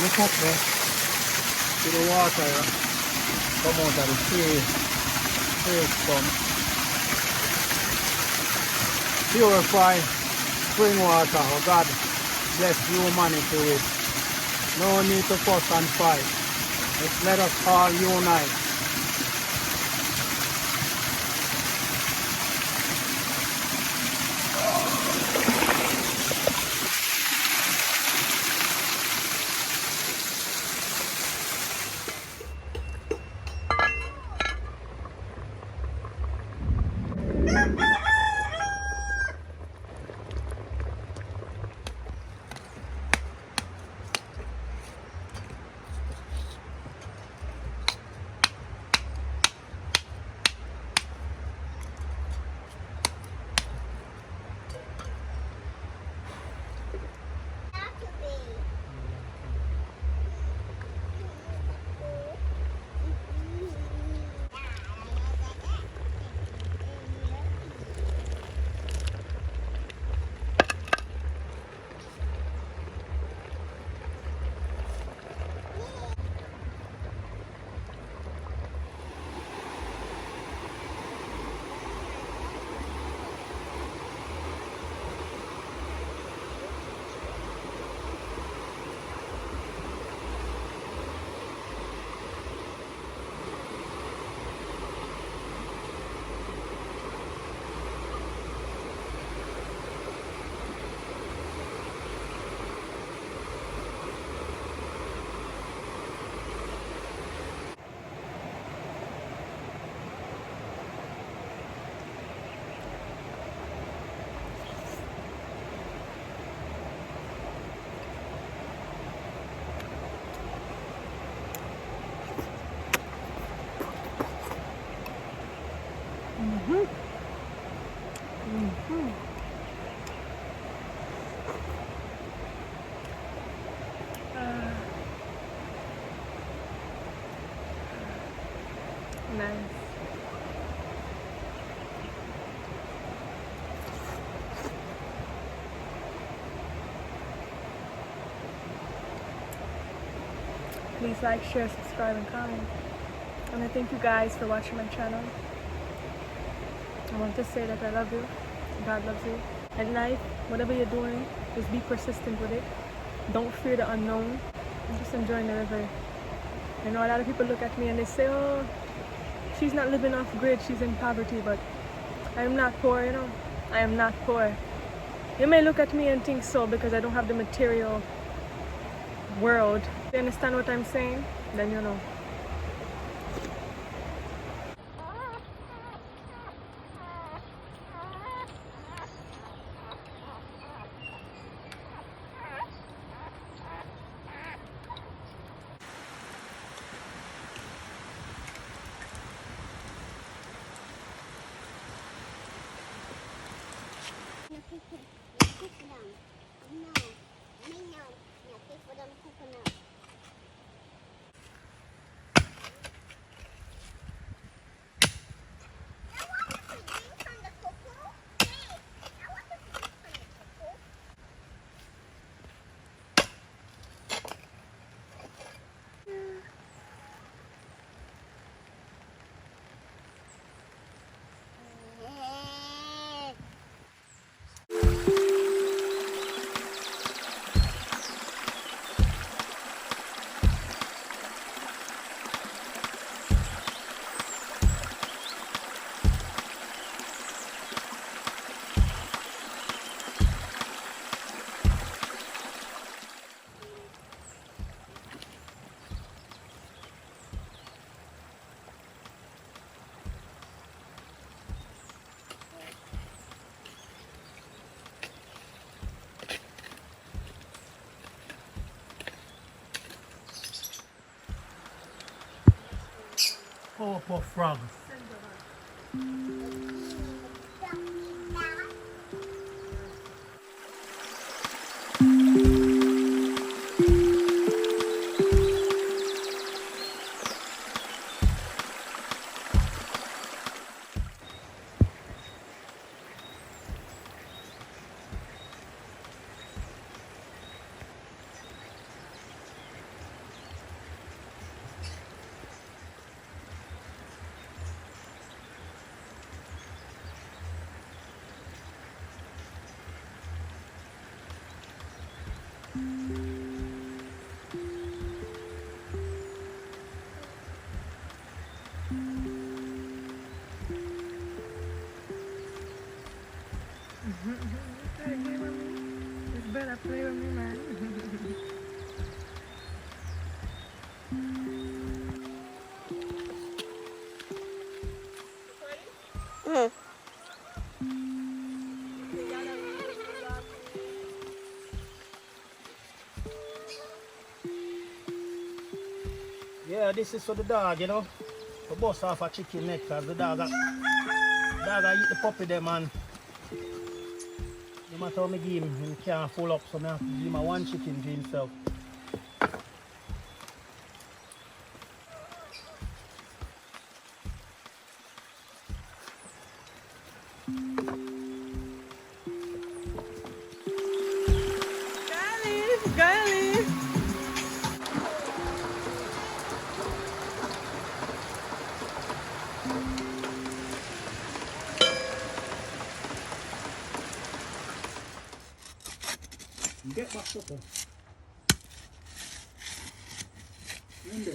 Look up there. to the water, come out of the field pump. Purify spring water. Oh God, bless humanity with. No need to fuss and fight. Let us all unite. Nice. Please like, share, subscribe, and comment. And I thank you guys for watching my channel. I want to say that I love you. God loves you. At life, whatever you're doing, just be persistent with it. Don't fear the unknown. I'm just enjoying the river. I know a lot of people look at me and they say, oh, she's not living off grid, she's in poverty, but I'm not poor, you know. I am not poor. You may look at me and think so because I don't have the material world. You understand what I'm saying? Then you know. Powerpuff Frog. Play with me. It's better play with me, man. Yeah, this is for the dog, you know. We bust off a chicken neck because the dog eat the puppy them and no matter how me give him, he can't full up, so I have to give him a one chicken to himself. Golly. Get back up. In there.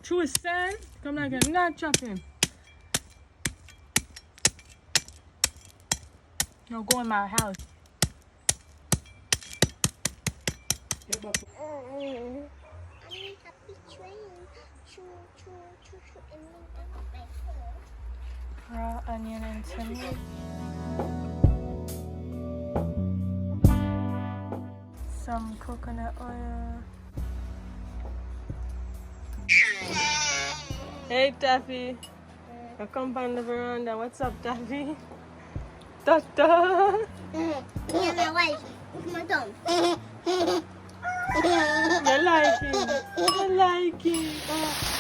True stand. Come like I'm not chopping. No, go in my house. Get back up. Raw onion and tomato. Some coconut oil. Hey Taffy. I come on the veranda. What's up, Taffy? Tata. Yeah, my wife. With my thumb. You like it. You like it.